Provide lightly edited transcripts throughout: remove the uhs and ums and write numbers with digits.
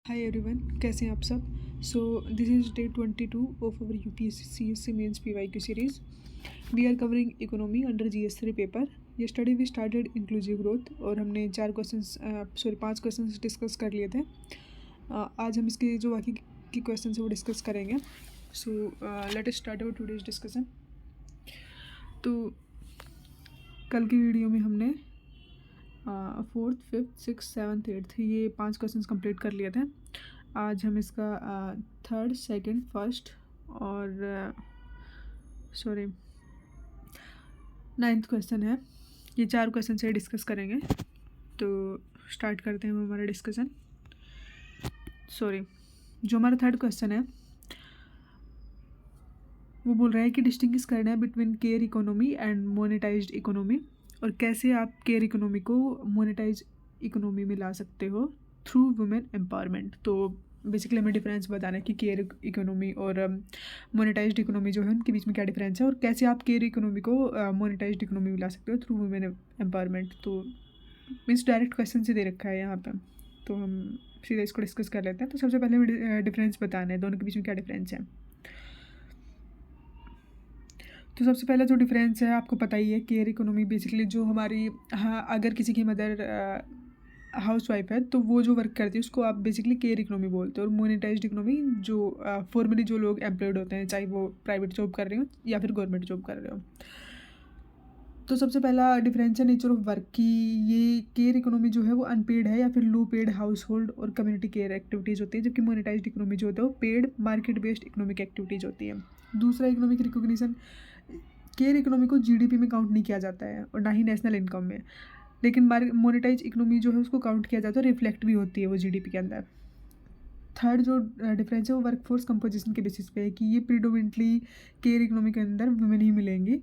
Hi everyone, कैसे हैं आप सब। So this is day 22 of our UPSC CSE mains PYQ series. We are covering economy under जीएस3 paper. ये study we started inclusive growth और हमने 5 क्वेश्चंस डिस्कस कर लिए थे। आज हम इसके जो बाकी की क्वेश्चन है वो डिस्कस करेंगे। So let us start our today's discussion. तो कल की वीडियो में हमने 4th, 5th, 6th, 7th, 8th ये 5 क्वेश्चंस कंप्लीट कर लिए थे। आज हम इसका 3rd, 2nd, 1st और 9th क्वेश्चन है। ये 4 क्वेश्चन से डिस्कस करेंगे। तो स्टार्ट करते हैं हम हमारा डिस्कशन। जो हमारा 3rd क्वेश्चन है वो बोल रहा है कि डिस्टिंग्विश करना है between care economy and monetised economy, और कैसे आप केयर इकोनॉमी को मोनेटाइज इकोनॉमी में ला सकते हो थ्रू वुमेन एम्पावरमेंट। तो बेसिकली हमें डिफरेंस बताना है कि केयर इकोनॉमी और मोनेटाइज्ड इकोनॉमी जो है उनके बीच में क्या डिफरेंस है, और कैसे आप केयर इकोनॉमी को मोनेटाइज्ड इकोनॉमी में ला सकते हो थ्रू वुमेन एम्पावरमेंट। तो मीन्स डायरेक्ट क्वेश्चन से दे रखा है यहाँ पे, तो हम सीधा इसको डिस्कस कर लेते हैं। तो सबसे पहले हमें डिफरेंस बताना है दोनों के बीच में क्या डिफरेंस है। तो सबसे पहला जो डिफरेंस है आपको पता ही है, केयर इकोनॉमी बेसिकली जो हमारी, हाँ, अगर किसी की मदर हाउस वाइफ है तो वो जो वर्क करती है उसको आप बेसिकली केयर इकोनॉमी बोलते हो। और मोनेटाइज्ड इकोनॉमी जो फॉर्मली जो लोग एम्प्लॉयड होते हैं, चाहे वो प्राइवेट जॉब कर रहे हो या फिर गवर्नमेंट जॉब कर रहे हो। तो सबसे पहला डिफरेंस है नेचर ऑफ वर्क की। ये केयर इकोनॉमी जो है वो अनपेड है या फिर लो पेड हाउस होल्ड और कम्युनिटी केयर एक्टिविटीज़ होती है, जबकि मोनेटाइज्ड इकोनॉमी जो होता है वो paid market based economic activities होती है। दूसरा इकोनॉमिक रिकॉग्निशन, केयर इकोनॉमी को जीडीपी में काउंट नहीं किया जाता है और ना ही नेशनल इनकम में, लेकिन मोनेटाइज इकोनॉमी जो है उसको काउंट किया जाता है, रिफ्लेक्ट भी होती है वो जीडीपी के अंदर। थर्ड जो डिफरेंस है वो वर्कफोर्स कंपोजिशन के बेसिस पे है कि ये प्रीडोमिनेटली केयर इकोनॉमी के अंदर वुमेन ही मिलेंगी।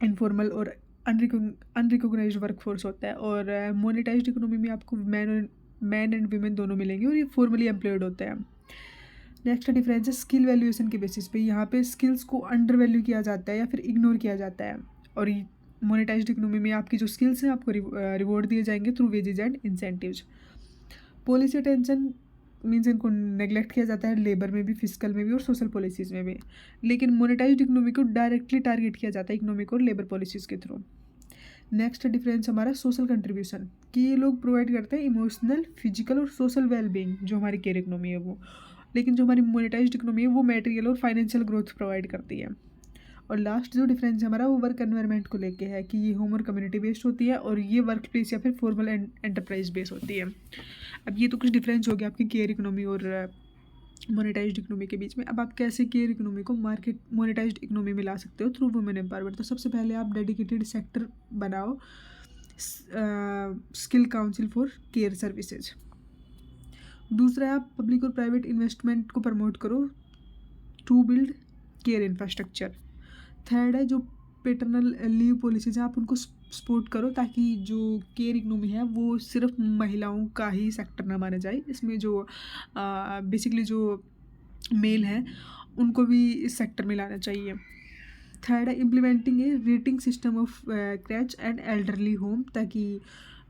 इनफॉर्मल और अनरिकॉग्नाइज्ड वर्कफोर्स होता है, और मोनेटाइज्ड इकोनॉमी में आपको मैन एंड वीमेन दोनों मिलेंगे और ये फॉर्मली एम्प्लॉयड होते हैं। नेक्स्ट डिफरेंस है स्किल वैल्यूएशन के बेसिस पे। यहाँ पे स्किल्स को अंडर वैल्यू किया जाता है या फिर इग्नोर किया जाता है, और मोनेटाइज्ड इकोनॉमी में आपकी जो स्किल्स हैं आपको रिवॉर्ड दिए जाएंगे through wages and incentives. Policy attention means इनको नेग्लेक्ट किया जाता है लेबर में भी, फिजिकल में भी और सोशल पॉलिसीज़ में भी, लेकिन मोनेटाइज्ड इकोनॉमी को डायरेक्टली टारगेट किया जाता है इकोनॉमिक और लेबर पॉलिसीज़ के थ्रू। नेक्स्ट डिफरेंस हमारा सोशल कंट्रीब्यूशन, कि ये लोग प्रोवाइड करते हैं इमोशनल, फिजिकल और सोशल वेलबींग जो हमारी केयर इकोनॉमी है वो, लेकिन जो हमारी मोनेटाइज्ड इकोनॉमी है वो मटेरियल और फाइनेंशियल ग्रोथ प्रोवाइड करती है। और लास्ट जो डिफरेंस है हमारा वो वर्क एनवायरनमेंट को लेके है, कि ये होम और कम्युनिटी बेस्ड होती है और ये वर्क प्लेस या फिर फॉर्मल एंटरप्राइज बेस्ड होती है। अब ये तो कुछ डिफरेंस हो गया आपकी केयर इकोनॉमी और मोनेटाइज्ड इकोनॉमी के बीच में। अब आप कैसे केयर इकोनॉमी को मार्केट मोनेटाइज्ड इकोनॉमी में ला सकते हो थ्रू वुमेन एम्पावरमेंट। तो सबसे पहले आप डेडिकेटेड सेक्टर बनाओ, skill council for care services. दूसरा है आप पब्लिक और प्राइवेट इन्वेस्टमेंट को प्रमोट करो to build care infrastructure. Third है जो पेटर्नल लीव पॉलिसीज हैं आप उनको सपोर्ट करो, ताकि जो केयर इकोनॉमी है वो सिर्फ महिलाओं का ही सेक्टर ना माना जाए, इसमें जो बेसिकली जो मेल हैं उनको भी इस सेक्टर में लाना चाहिए। थर्ड है implementing A rating system of क्रैच and elderly home, ताकि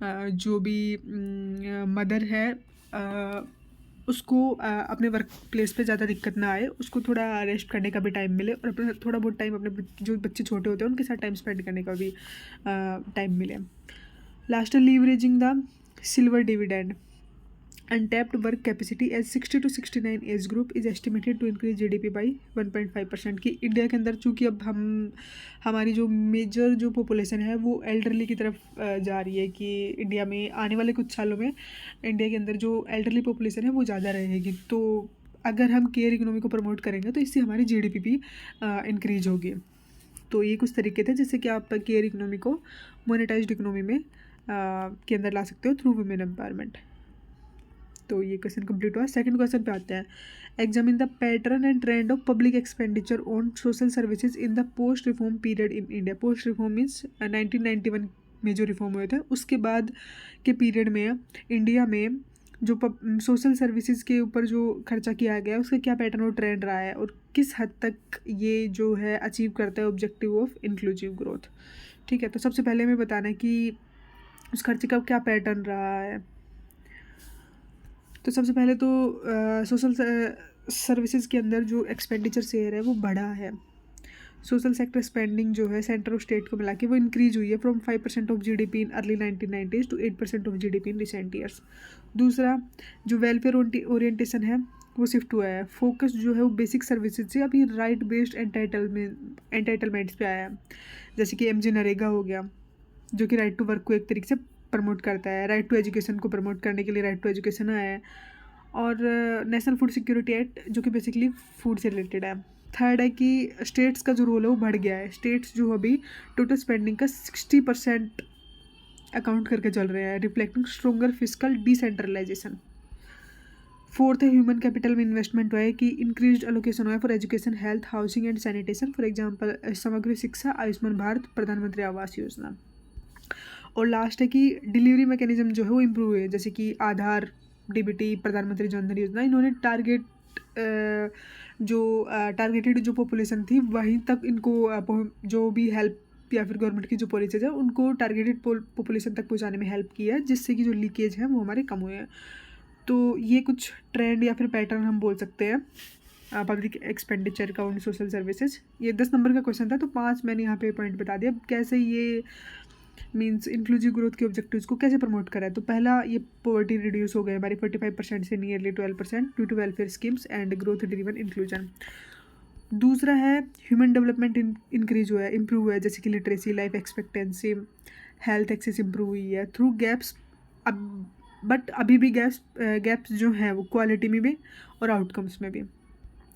जो भी मदर है उसको अपने वर्क प्लेस पे ज़्यादा दिक्कत ना आए, उसको थोड़ा रेस्ट करने का भी टाइम मिले और अपना थोड़ा बहुत टाइम अपने जो बच्चे छोटे होते हैं उनके साथ टाइम स्पेंड करने का भी टाइम मिले। लास्ट है leveraging the silver dividend. Untapped work capacity age 60 to 69 age group is estimated to increase GDP by 1.5%। की इंडिया के अंदर चूँकि अब हमारी जो मेजर जो पॉपुलेशन है वो एल्डरली की तरफ जा रही है, कि इंडिया में आने वाले कुछ सालों में इंडिया के अंदर जो एल्डरली पॉपुलेशन है वो ज़्यादा रहेगी। तो अगर हम केयर इकोनॉमी को प्रमोट करेंगे तो इससे हमारी जीडीपी भी इंक्रीज होगी। तो ये कुछ तरीके थे जिससे कि आप केयर इकोनॉमी को मोनेटाइज्ड इकोनॉमी में के अंदर ला सकते हो थ्रू वुमेन एम्पावरमेंट। तो ये क्वेश्चन कंप्लीट हुआ। सेकंड क्वेश्चन पे आते हैं। Examine the pattern and trend of public expenditure on social services in the post reform period in India. Post reform means 1991 में जो रिफॉर्म हुए थे उसके बाद के पीरियड में इंडिया में जो सोशल सर्विसेज के ऊपर जो खर्चा किया गया है उसका क्या पैटर्न और ट्रेंड रहा है, और किस हद तक ये जो है अचीव करता है ऑब्जेक्टिव ऑफ इंक्लूसिव ग्रोथ। ठीक है, तो सबसे पहले हमें बताना है कि उस खर्चे का क्या पैटर्न रहा है। तो सबसे पहले तो सोशल सर्विसेज के अंदर जो एक्सपेंडिचर शेयर है वो बढ़ा है। सोशल सेक्टर स्पेंडिंग जो है सेंटर और स्टेट को मिला के वो इंक्रीज हुई है from 5% of GDP in early 1990s to 8% of GDP in recent years. दूसरा, जो वेलफेयर ओरिएंटेशन है वो शिफ्ट हुआ है। फोकस जो है वो बेसिक सर्विसेज से अभी राइट बेस्ड एंटाइटलमेंट्स पे आया है। जैसे कि एमजी नरेगा हो गया, जो कि राइट टू वर्क को एक तरीके से प्रमोट करता है। राइट टू एजुकेशन को प्रमोट करने के लिए राइट टू एजुकेशन आया है। और नेशनल फूड सिक्योरिटी एक्ट, जो कि बेसिकली फूड से रिलेटेड है। थर्ड है कि स्टेट्स का जो रोल है वो बढ़ गया है। स्टेट्स जो अभी टोटल स्पेंडिंग का 60% अकाउंट करके चल रहे हैं, reflecting stronger physical decentralisation. Fourth है ह्यूमन कैपिटल में इन्वेस्टमेंट हुआ है कि इंक्रीज्ड एलोकेशन हुआ है for education, health, housing and sanitation. For example Samagra Shiksha, Ayushman Bharat, प्रधानमंत्री आवास योजना। और लास्ट है कि डिलीवरी मैकेनिज्म जो है वो इम्प्रूव हुए, जैसे कि आधार, डीबीटी, प्रधानमंत्री जन धन योजना। इन्होंने टारगेटेड जो पॉपुलेशन थी वहीं तक इनको जो भी हेल्प या फिर गवर्नमेंट की जो पॉलिसीज है उनको टारगेटेड पॉपुलेशन तक पहुंचाने में हेल्प किया है, जिससे कि जो लीकेज है वो हमारे कम हुए हैं। तो ये कुछ ट्रेंड या फिर पैटर्न हम बोल सकते हैं पब्लिक एक्सपेंडिचर का ऑन सोशल सर्विसेज। ये 10 नंबर का क्वेश्चन था, तो 5 मैंने यहाँ पे पॉइंट बता दिया। कैसे ये मीन्स इंक्लूसिव ग्रोथ के ऑब्जेक्टिव्स को कैसे प्रमोट करा है। तो पहला, ये पॉवर्टी रिड्यूस हो गए हमारी 45% से nearly 12% due to welfare schemes and growth driven inclusion. दूसरा है ह्यूमन डेवलपमेंट इंक्रीज हुआ है, इम्प्रूव हुआ है, जैसे कि literacy, life expectancy, health access improve हुई है थ्रू गैप्स। अब बट अभी भी गैप्स जो हैं वो क्वालिटी में भी और आउटकम्स में भी।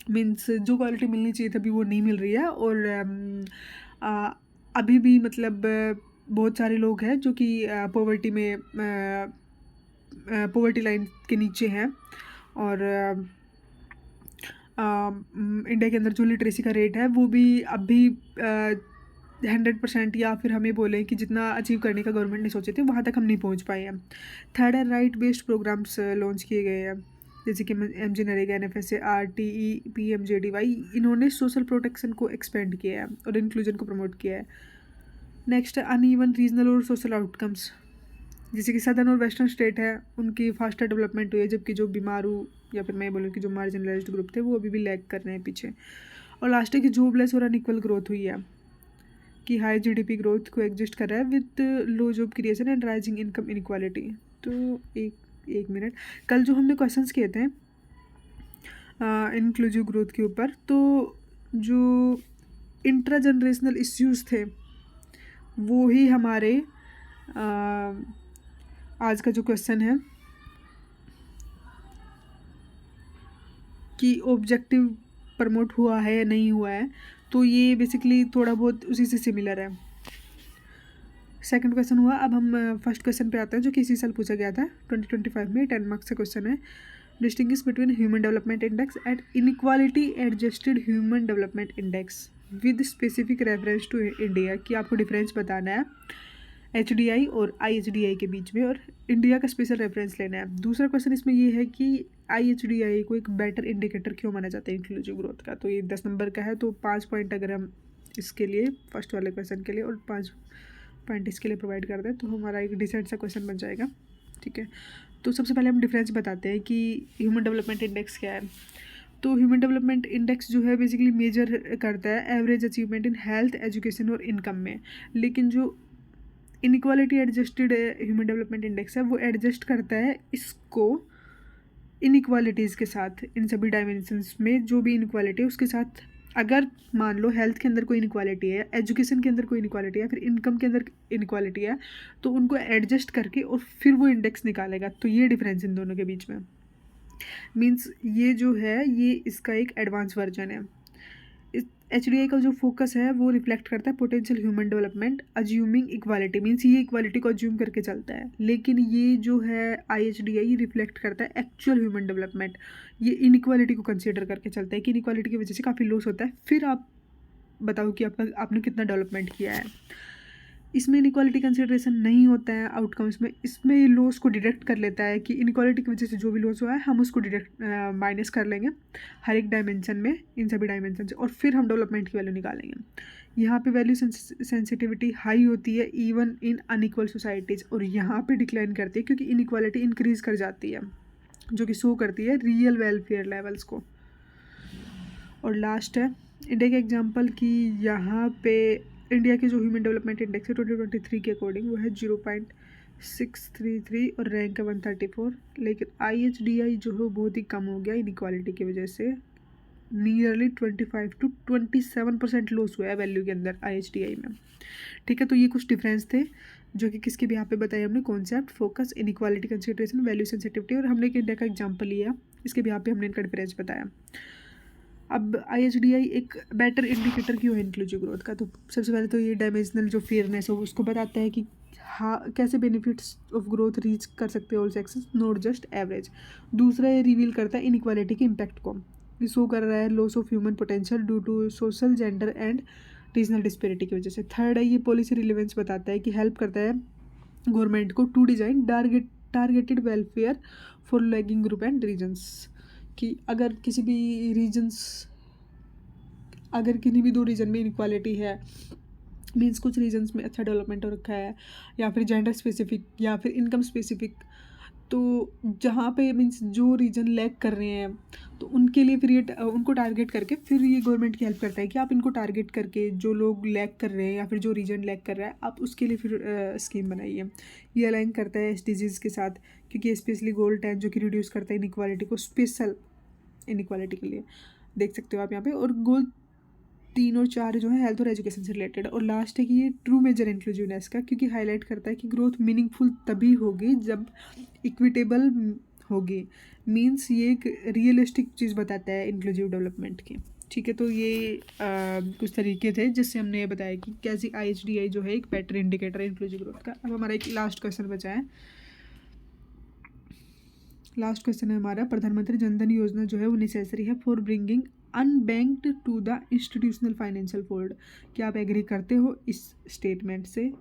मीन्स जो क्वालिटी मिलनी चाहिए थी अभी वो नहीं मिल रही है। और अभी भी मतलब बहुत सारे लोग हैं जो कि पॉवर्टी में पॉवर्टी लाइन के नीचे हैं। और इंडिया के अंदर जो लिटरेसी का रेट है वो भी अभी 100% या फिर हमें बोले कि जितना अचीव करने का गवर्नमेंट ने सोचे थे वहाँ तक हम नहीं पहुँच पाए हैं। थर्ड है राइट बेस्ड प्रोग्राम्स लॉन्च किए गए हैं, जैसे कि MG NREGA, NFSA, RTE, PMJDY. इन्होंने सोशल प्रोटेक्शन को एक्सपेंड किया है और इंक्लूजन को प्रमोट किया है। नेक्स्ट है अनइवन रीजनल और सोशल आउटकम्स, जैसे कि सदर्न और वेस्टर्न स्टेट है उनकी फास्टर डेवलपमेंट हुई है, जबकि जो बीमारू या फिर मैं बोलूँ कि जो मार्जिनलाइज्ड ग्रुप थे वो अभी भी लैग कर रहे हैं पीछे। और लास्ट है कि जॉबलेस और अनइक्वल ग्रोथ हुई है, कि हाई जीडीपी ग्रोथ को एग्जिस्ट कर रहा है with low job creation and rising income inequality. तो एक मिनट, कल जो हमने क्वेश्चंस किए थे इंक्लूसिव ग्रोथ के ऊपर, तो जो इंट्रा जनरेशनल इश्यूज थे वो ही हमारे आज का जो क्वेश्चन है कि ऑब्जेक्टिव प्रमोट हुआ है या नहीं हुआ है, तो ये बेसिकली थोड़ा बहुत उसी से सिमिलर है। सेकंड क्वेश्चन हुआ। अब हम फर्स्ट क्वेश्चन पे आते हैं जो कि इसी साल पूछा गया था 2025 में, 10 मार्क्स का क्वेश्चन है। Distinguish between human development index and inequality adjusted human development index with specific reference to India, कि आपको डिफरेंस बताना है HDI और IHDI के बीच में, और इंडिया का स्पेशल रेफरेंस लेना है। दूसरा क्वेश्चन इसमें ये है कि IHDI को एक बेटर इंडिकेटर क्यों माना जाता है इंक्लूसिव ग्रोथ का। तो ये 10 नंबर का है, तो 5 पॉइंट अगर हम इसके लिए फर्स्ट वाले क्वेश्चन के लिए और 5 पॉइंट इसके लिए प्रोवाइड कर दें तो हमारा एक डिसेंट सा क्वेश्चन बन जाएगा। ठीक है, तो सबसे पहले हम डिफरेंस बताते हैं कि ह्यूमन डेवलपमेंट इंडेक्स क्या है। तो ह्यूमन डेवलपमेंट इंडेक्स जो है बेसिकली मेजर करता है average achievement in health, education और इनकम में। लेकिन जो inequality adjusted human development index है वो एडजस्ट करता है इसको इनइक्वालिटीज़ के साथ, इन सभी डायमेंशंस में जो भी इनइक्वालिटी है उसके साथ। अगर मान लो हेल्थ के अंदर कोई इनइक्वालिटी है, एजुकेशन के अंदर कोई इनइक्वालिटी है, फिर इनकम के अंदर इनइक्वालिटी है, तो उनको एडजस्ट करके और फिर वो इंडेक्स निकालेगा। तो ये डिफरेंस इन दोनों के बीच में। मीन्स ये जो है ये इसका एक एडवांस वर्जन है। HDI का जो फोकस है वो रिफ्लेक्ट करता है potential human development assuming equality, means ये इक्वालिटी को अज्यूम करके चलता है। लेकिन ये जो है IHDI रिफ्लेक्ट करता है एक्चुअल ह्यूमन डेवलपमेंट, ये इनइक्वालिटी को कंसीडर करके चलता है कि इनइक्वालिटी की वजह से काफ़ी लॉस होता है, फिर आप बताओ कि आपने कितना डेवलपमेंट किया है। इसमें इनइक्वालिटी कंसिडरेशन नहीं होता है आउटकम्स में, इसमें ये लॉस को डिडक्ट कर लेता है कि इनइक्वालिटी की वजह से जो भी लॉस हुआ है हम उसको डिडक्ट माइनस कर लेंगे हर एक डायमेंशन में, इन सभी डायमेंशन से, और फिर हम डेवलपमेंट की वैल्यू निकालेंगे। यहाँ पे वैल्यू सेंसिटिविटी हाई होती है इवन इन अनइक्वल सोसाइटीज़, और यहाँ पे डिक्लाइन करती है क्योंकि इनइक्वालिटी इंक्रीज कर जाती है। जो कि शो करती है रियल वेलफेयर लेवल्स को। और लास्ट है इंडिया के एग्जांपल की, यहाँ पे इंडिया के जो ह्यूमन डेवलपमेंट इंडेक्स है 2023 के अकॉर्डिंग वो है 0.633 और रैंक है 134। लेकिन IHDI जो है वो बहुत ही कम हो गया इनइक्वालिटी की वजह से, नियरली 25 to 27% लॉस हुआ है वैल्यू के अंदर IHDI में। ठीक है, तो ये कुछ डिफरेंस थे जो कि किसके भी यहाँ पे बताए हमने, concept, focus, inequality, consideration, value sensitivity, और हमने एक इंडिया का एग्जांपल लिया, इसके भी यहाँ पे हमने इनका डिफरेंस बताया। अब IHDI एक बेटर इंडिकेटर क्यों है इंक्लूसिव ग्रोथ का, तो सबसे पहले तो ये डायमेंशनल जो फेयरनेस हो उसको बताता है कि हाँ कैसे बेनिफिट्स ऑफ ग्रोथ रीच कर सकते हैं all sections, not just average. दूसरा ये रिवील करता है इनइक्वालिटी के इम्पैक्ट को, ये शो कर रहा है loss of human potential due to social, gender and regional disparity की वजह से। थर्ड है ये पॉलिसी रिलेवेंस बताता है कि हेल्प करता है गवर्नमेंट को to design targeted welfare for lagging group and regions, कि अगर किसी भी दो रीजन में इनक्वालिटी है, मीन्स कुछ रीजन्स में अच्छा डेवलपमेंट हो रखा है, या फिर जेंडर स्पेसिफिक या फिर इनकम स्पेसिफिक, तो जहाँ पे मीन्स जो रीजन लैग कर रहे हैं तो उनके लिए फिर ये उनको टारगेट करके फिर ये गवर्नमेंट की हेल्प करता है कि आप इनको टारगेट करके जो लोग लैग कर रहे हैं या फिर जो रीजन लैग कर रहा है आप उसके लिए फिर स्कीम बनाइए। ये अलाइन करता है SDGs के साथ, क्योंकि स्पेशली गोल 10 जो कि रिड्यूस करता है इनइक्वालिटी को, स्पेशल इनइक्वालिटी के लिए देख सकते हो आप यहाँ पे। और गोल 3 और 4 जो है हेल्थ और एजुकेशन से रिलेटेड। और लास्ट है कि ये ट्रू मेजर इंक्लूसिवनेस का, क्योंकि हाईलाइट करता है कि ग्रोथ मीनिंगफुल तभी होगी जब इक्विटेबल होगी, मीन्स ये एक रियलिस्टिक चीज़ बताता है इंक्लूसिव डेवलपमेंट की। ठीक है, तो ये कुछ तरीके थे जिससे हमने ये बताया कि कैसी IHDI जो है एक बेटर इंडिकेटर है इंक्लूसिव ग्रोथ का। अब हमारा एक लास्ट क्वेश्चन बचा है। लास्ट क्वेश्चन है हमारा, प्रधानमंत्री जनधन योजना जो है वो नेसेसरी है for bringing unbanked to the institutional financial fold. क्या आप एग्री करते हो इस स्टेटमेंट से?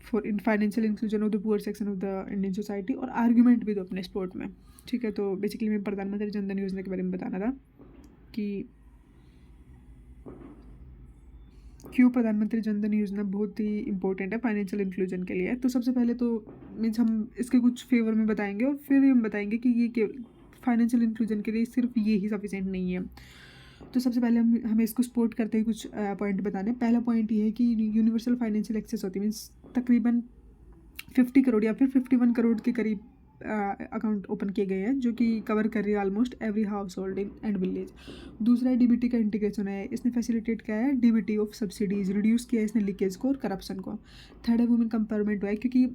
For in financial inclusion of the poor section of the Indian society, और आर्ग्यूमेंट भी दो अपने स्पोर्ट में। ठीक है, तो बेसिकली मैं प्रधानमंत्री जनधन योजना के बारे में बताना था कि क्यों प्रधानमंत्री जनधन योजना बहुत ही इंपॉर्टेंट है फाइनेंशियल इंक्लूजन के लिए। तो सबसे पहले तो मीन्स हम इसके कुछ फेवर में बताएंगे और फिर हम बताएंगे कि ये फाइनेंशियल इंक्लूजन के लिए सिर्फ ये ही सफिशिएंट नहीं है। तो सबसे पहले हमें इसको सपोर्ट करते ही कुछ पॉइंट बताने। पहला पॉइंट ये है कि यूनिवर्सल फाइनेंशियल एक्सेस होती है, मीन्स तकरीबन 50 करोड़ या फिर 51 करोड़ के करीब अकाउंट ओपन किए गए हैं जो कि कवर कर रही है almost every house hold in and village. दूसरा है DBT का इंटीग्रेशन है, इसने फैसिलिटेट किया है DBT ऑफ सब्सिडीज, रिड्यूस किया है इसने लीकेज को और करप्शन को। थर्ड है वुमेन कंपावरमेंट हुआ है, क्योंकि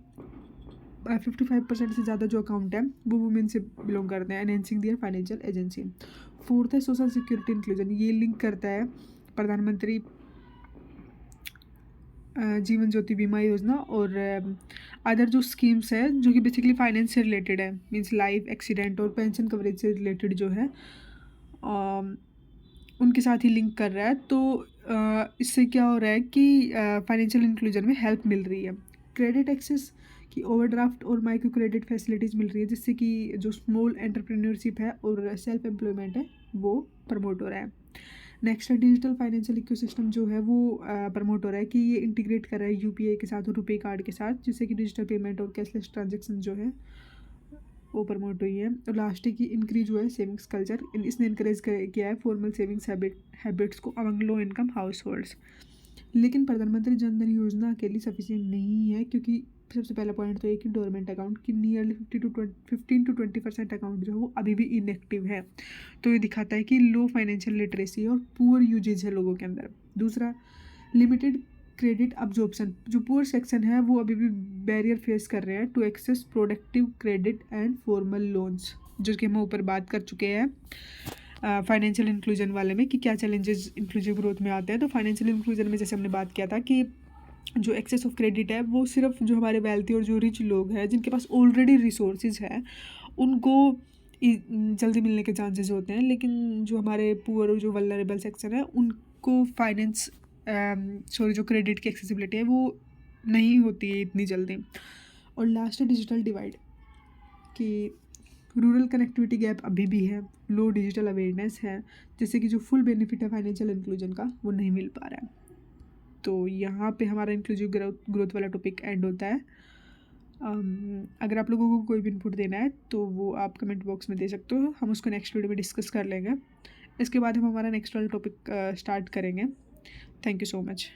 55% से ज़्यादा जो अकाउंट है वो वुमेन से बिलोंग करते हैं, एनहेंसिंग दियर फाइनेंशियल एजेंसी। फोर्थ है सोशल सिक्योरिटी इंक्लूजन, ये लिंक करता है प्रधानमंत्री जीवन ज्योति बीमा योजना और अदर जो स्कीम्स है जो कि बेसिकली फाइनेंस से रिलेटेड है, मींस लाइफ, एक्सीडेंट और पेंशन कवरेज से रिलेटेड जो है उनके साथ ही लिंक कर रहा है। तो इससे क्या हो रहा है कि फाइनेंशियल इंक्लूजन में हेल्प मिल रही है। क्रेडिट एक्सेस की ओवरड्राफ्ट और माइक्रो क्रेडिट फैसिलिटीज़ मिल रही है, जिससे कि जो स्मॉल एंटरप्रेन्योरशिप है और सेल्फ एम्प्लॉयमेंट है वो प्रमोट हो रहा है। नेक्स्ट है डिजिटल फाइनेंशियल इकोसिस्टम जो है वो प्रमोट हो रहा है कि ये इंटीग्रेट कर रहा है UPI के साथ और रुपे कार्ड के साथ, जिससे कि डिजिटल पेमेंट और कैशलेस ट्रांजेक्शन जो है वो प्रमोट हुई है। और लास्ट है कि इंक्रीज हुआ है सेविंग्स कल्चर, इसने इंकरेज किया है फॉर्मल सेविंग्स हैबिट्स को among low income house holds. लेकिन प्रधानमंत्री जनधन योजना के लिए सफिशिएंट नहीं है, क्योंकि सबसे पहला पॉइंट तो एक ही डोरमेंट अकाउंट की नियरली 15 to 20% अकाउंट जो है वो अभी भी इनएक्टिव है। तो ये दिखाता है कि लो फाइनेंशियल लिटरेसी और पुअर यूजेज है लोगों के अंदर। दूसरा, लिमिटेड क्रेडिट अब्जॉर्प्शन, जो पुअर सेक्शन है वो अभी भी बैरियर फेस कर रहे हैं to access productive credit and formal loans, जो कि हम ऊपर बात कर चुके हैं फाइनेंशियल इंक्लूजन वाले में कि क्या चैलेंजेस इंक्लूसिव ग्रोथ में आते हैं। तो फाइनेंशियल इंक्लूजन में जैसे हमने बात किया था कि जो एक्सेस ऑफ क्रेडिट है वो सिर्फ जो हमारे वेल्थी और जो रिच लोग हैं जिनके पास ऑलरेडी रिसोर्सेज है उनको जल्दी मिलने के चांसेस होते हैं, लेकिन जो हमारे पुअर और जो वल्नरेबल सेक्शन है उनको फाइनेंस जो क्रेडिट की एक्सेसिबिलिटी है वो नहीं होती है इतनी जल्दी। और लास्ट है डिजिटल डिवाइड, कि रूरल कनेक्टिविटी गैप अभी भी है, लो डिजिटल अवेयरनेस है, जिससे कि जो फुल बेनिफिट है फाइनेंशियल इंक्लूजन का वो नहीं मिल पा रहा है। तो यहाँ पे हमारा इंक्लूसिव ग्रोथ वाला टॉपिक एंड होता है। अगर आप लोगों को कोई भी इनपुट देना है तो वो आप कमेंट बॉक्स में दे सकते हो, हम उसको नेक्स्ट वीडियो में डिस्कस कर लेंगे। इसके बाद हम हमारा नेक्स्ट वाला टॉपिक स्टार्ट करेंगे। Thank you so much.